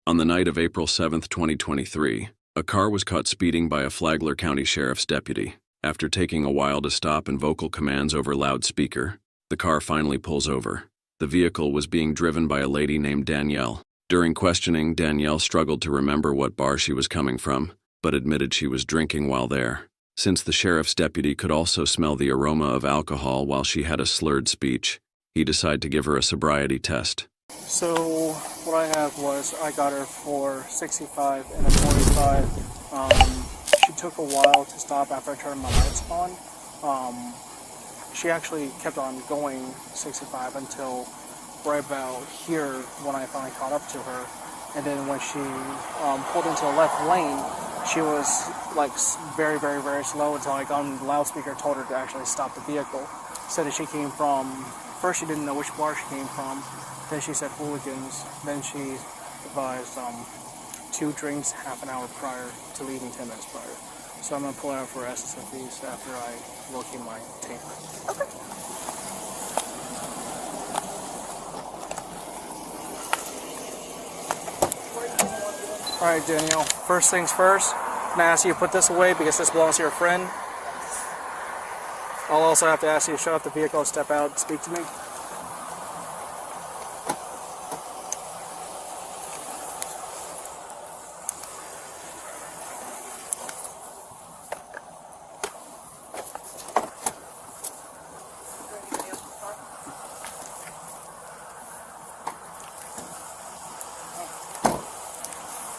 On the night of April 7, 2023, a car was caught speeding by a Flagler County Sheriff's deputy. After taking a while to stop and vocal commands over loudspeaker, the car finally pulls over. The vehicle was being driven by a lady named Danielle. During questioning, Danielle struggled to remember what bar she was coming from, but admitted she was drinking while there. Since the sheriff's deputy could also smell the aroma of alcohol while she had a slurred speech, he decided to give her a sobriety test. So what I have was I got her for 65 and a 45. She took a while to stop after I turned my lights on. She actually kept on going 65 until right about here when I finally caught up to her. And then when she pulled into the left lane, she was like very, very, very slow until I got on the loudspeaker and told her to actually stop the vehicle. Said that she came from, first she didn't know which bar she came from. Then she said hooligans. Then she advised 2 drinks half an hour prior to leaving 10 minutes prior. So I'm going to pull out for SSFEs after I locate my tape. Okay. Alright, Danielle, first things first, I'm going to ask you to put this away because this belongs to your friend. I'll also have to ask you to shut off the vehicle and step out and speak to me.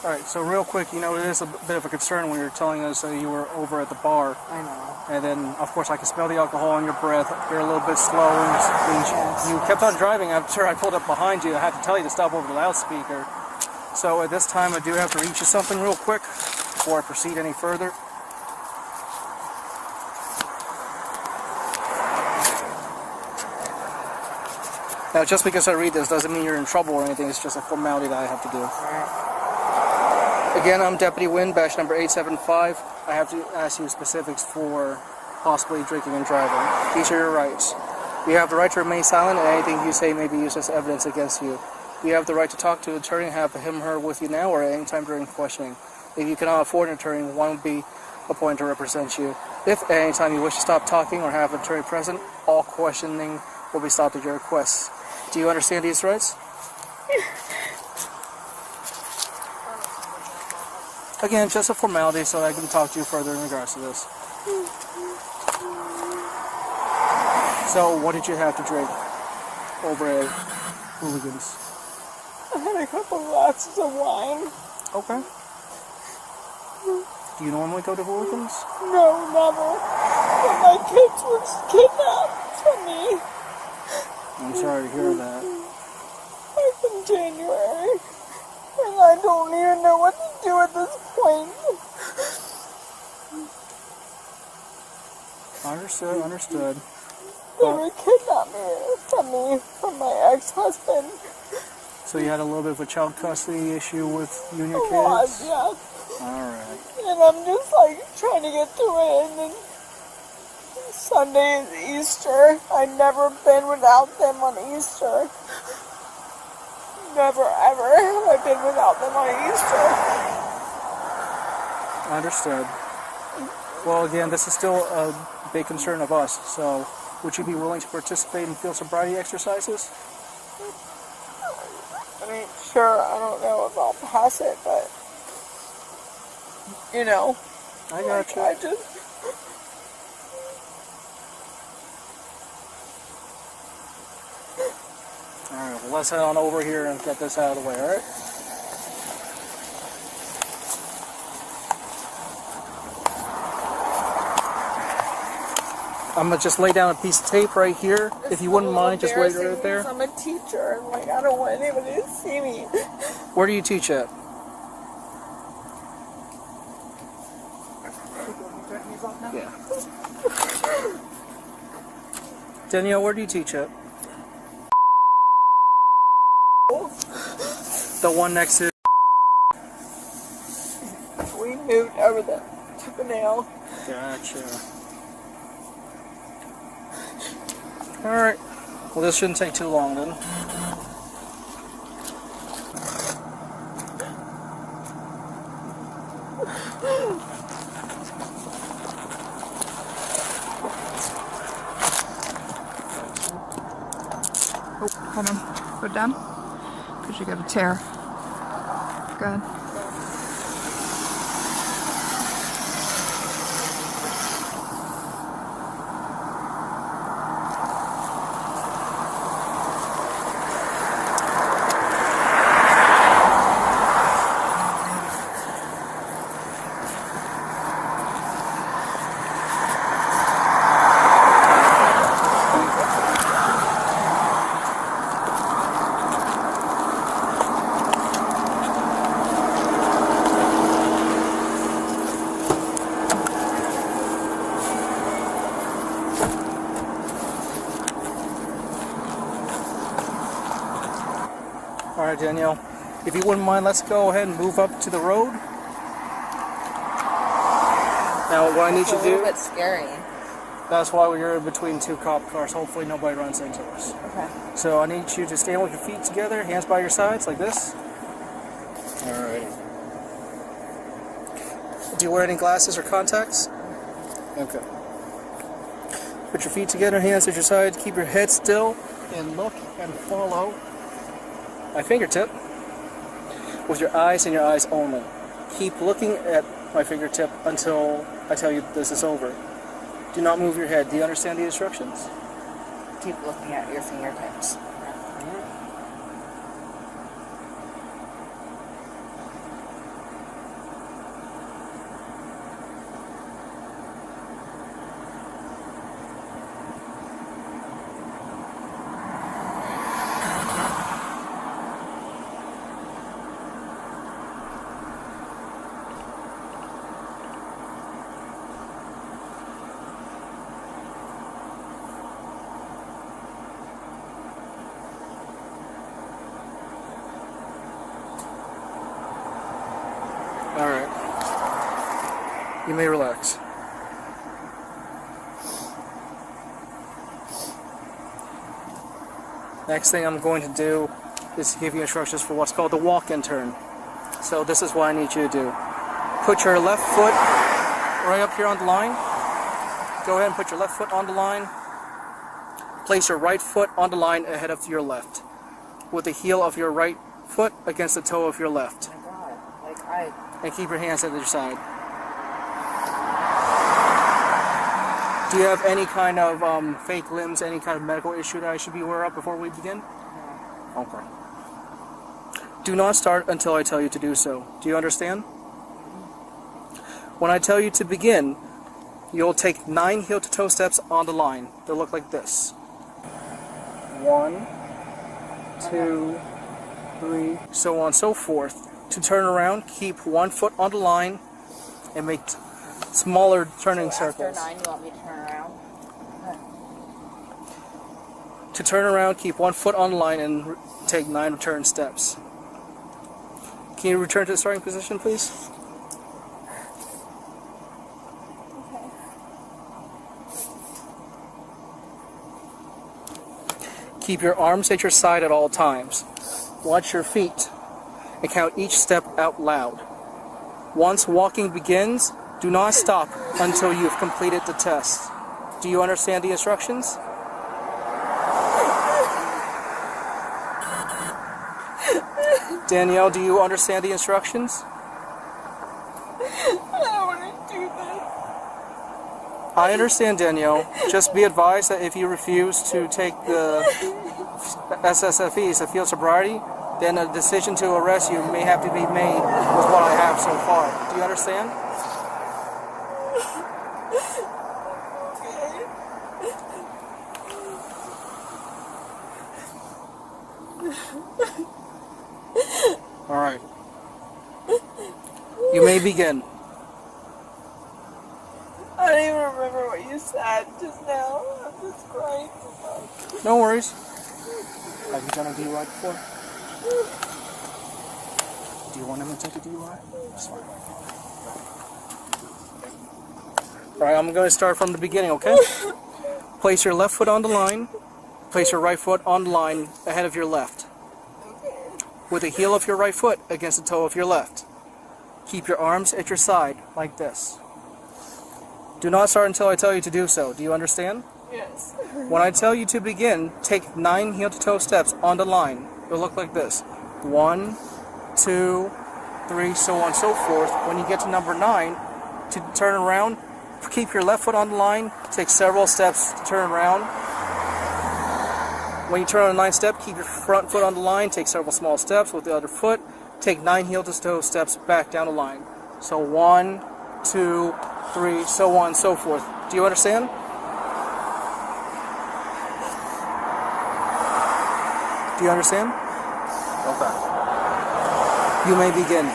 Alright, so real quick, you know, it is a bit of a concern when you're telling us that you were over at the bar. I know. And then, of course, I can smell the alcohol on your breath. You're a little bit slow, and you kept on driving. I'm sure I pulled up behind you. I had to tell you to stop over the loudspeaker. So at this time, I do have to reach you something real quick before I proceed any further. Now, just because I read this doesn't mean you're in trouble or anything. It's just a formality that I have to do. Again, I'm Deputy Wynn, badge number 875. I have to ask you specifics for possibly drinking and driving. These are your rights. You have the right to remain silent, and anything you say may be used as evidence against you. You have the right to talk to an attorney and have him or her with you now or at any time during questioning. If you cannot afford an attorney, one will be appointed to represent you. If at any time you wish to stop talking or have an attorney present, all questioning will be stopped at your request. Do you understand these rights? Again, just a formality so I can talk to you further in regards to this. So, what did you have to drink over at Hooligans? I had a couple glasses of wine. Okay. Do you normally go to Hooligans? No, never. But my kids were kidnapped from me. I'm sorry to hear that. Back in January. And I don't even know what to do at this point. Understood. They were kidnapped from my ex-husband. So you had a little bit of a child custody issue with you and your kids? Was, yeah. Alright. And I'm just like trying to get through it. And then Sunday is Easter. I've never been without them on Easter. Never ever have I been without them on Easter. Understood. Well, again, this is still a big concern of us, so would you be willing to participate in field sobriety exercises? I mean, sure, I don't know if I'll pass it, but, you know. I got you. I just... Alright, well, let's head on over here and get this out of the way, alright? I'm going to just lay down a piece of tape right here. If you wouldn't mind, just wait right there. I'm a teacher, and like, I don't want anybody to see me. Where do you teach at? Yeah. Danielle, where do you teach at? The one next to... We moved over there to the nail. Gotcha. Alright. Well, this shouldn't take too long then. Oh, hold on. Put it down. Because you got a tear. Good. Alright, Danielle, if you wouldn't mind, let's go ahead and move up to the road. Now, what I need you to It's a little do, bit scary. that's why we're in between two cop cars. Hopefully nobody runs into us. Okay. So I need you to stand with your feet together, hands by your sides, like this. Alright. Do you wear any glasses or contacts? Okay. Put your feet together, hands at your side, keep your head still, and look and follow my fingertip with your eyes and your eyes only. Keep looking at my fingertip until I tell you this is over. Do not move your head. Do you understand the instructions? Keep looking at your fingertips. Alright. You may relax. Next thing I'm going to do is give you instructions for what's called the walk-in turn. So this is what I need you to do. Put your left foot right up here on the line. Go ahead and put your left foot on the line. Place your right foot on the line ahead of your left, with the heel of your right foot against the toe of your left. Oh my God. Like And keep your hands at your side. Do you have any kind of fake limbs, any kind of medical issue that I should be aware of before we begin? No. Okay. Do not start until I tell you to do so. Do you understand? When I tell you to begin, you'll take 9 heel-to-toe steps on the line. They'll look like this. 1, 2, 3, so on and so forth. To turn around, keep 1 foot on the line and make smaller turning circles. After 9, you want me to turn around? Okay. To turn around, keep 1 foot on the line and take 9 return steps. Can you return to the starting position, please? Okay. Keep your arms at your side at all times. Watch your feet and count each step out loud. Once walking begins, do not stop until you've completed the test. Do you understand the instructions? Danielle, do you understand the instructions? I don't want to do this. I understand, Danielle. Just be advised that if you refuse to take the SSFEs, the field sobriety, then a decision to arrest you may have to be made with what I have so far. Do you understand? All right. You may begin. I don't even remember what you said just now. I'm just crying so much. No worries. Have you done a DUI before? Do you want him to take a DUI? That's fine. Alright, I'm going to start from the beginning, okay? Place your left foot on the line. Place your right foot on the line ahead of your left, with the heel of your right foot against the toe of your left. Keep your arms at your side, like this. Do not start until I tell you to do so. Do you understand? Yes. When I tell you to begin, take 9 heel-to-toe steps on the line. It'll look like this. 1, 2, 3, so on and so forth. When you get to number 9, to turn around, keep your left foot on the line, take several steps to turn around. When you turn on the 9th step, keep your front foot on the line, take several small steps with the other foot, take 9 heel-to-toe steps back down the line. So 1, 2, 3, so on and so forth. Do you understand? Do you understand? Okay. You may begin.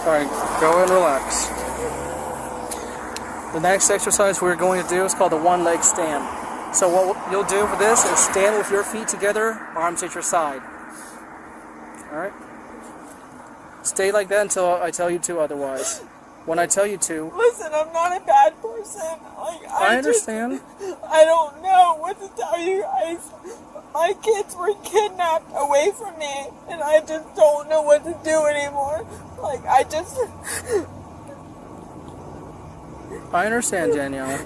Alright, go and relax. The next exercise we're going to do is called the one-leg stand. So what you'll do for this is stand with your feet together, arms at your side. Alright? Stay like that until I tell you to otherwise. When I tell you to... Listen, I'm not a bad person. I understand. I don't know what to tell you guys. My kids were kidnapped away from me, and I just don't know what to do anymore. I understand, Danielle.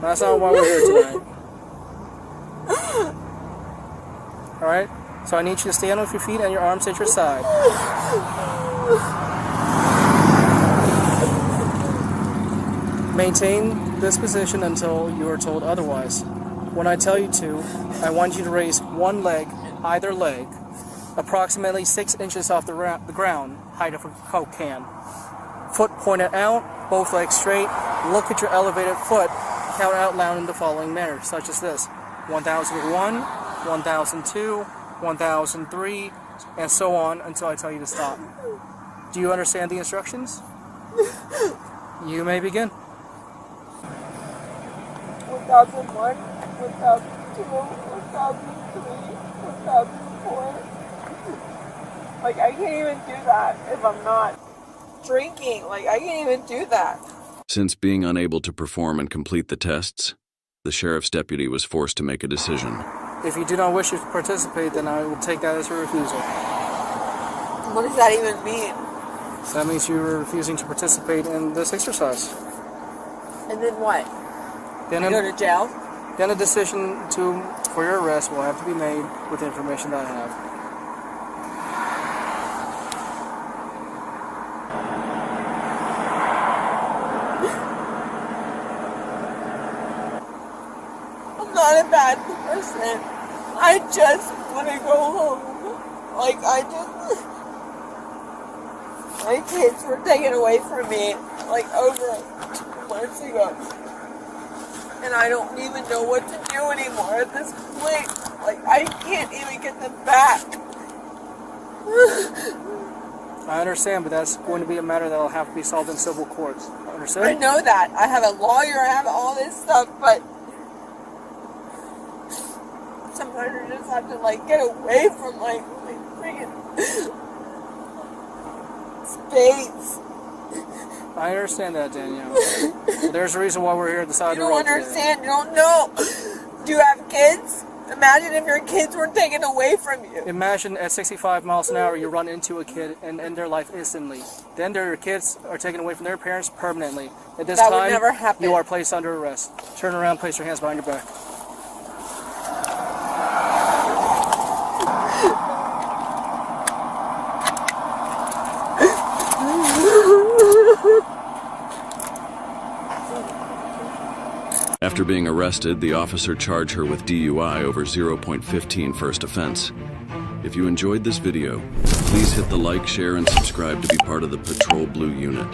That's not why we're here tonight. Alright? So I need you to stand with your feet and your arms at your side. Maintain this position until you are told otherwise. When I tell you to, I want you to raise one leg, either leg, approximately 6 inches off the ground, height of a Coke can. Foot pointed out, both legs straight, look at your elevated foot, count out loud in the following manner, such as this: 1001, 1002, 1003, and so on until I tell you to stop. Do you understand the instructions? You may begin. 1001, 1002, 1003, 1004. I can't even do that if I'm not drinking. I can't even do that. Since being unable to perform and complete the tests, the sheriff's deputy was forced to make a decision. If you do not wish to participate, then I will take that as a refusal. What does that even mean? So that means you're refusing to participate in this exercise. And then what? Then I go to jail? Then a decision for your arrest will have to be made with the information that I have. I'm not a bad person. I just want to go home. My kids were taken away from me, over 2 months ago. And I don't even know what to do anymore at this point. I can't even get them back. I understand, but that's going to be a matter that will have to be solved in civil courts. Understand? I know that. I have a lawyer, I have all this stuff, but sometimes I just have to get away from my freaking space. I understand that, Danielle. There's a reason why we're here at the side of the road. You don't understand. You don't know. Do you have kids? Imagine if your kids were taken away from you. Imagine at 65 miles an hour you run into a kid and end their life instantly. Then their kids are taken away from their parents permanently. At this That time, would never happen. You are placed under arrest. Turn around, place your hands behind your back. After being arrested, the officer charged her with DUI over 0.15 first offense. If you enjoyed this video, please hit the like, share, and subscribe to be part of the Patrol Blue unit.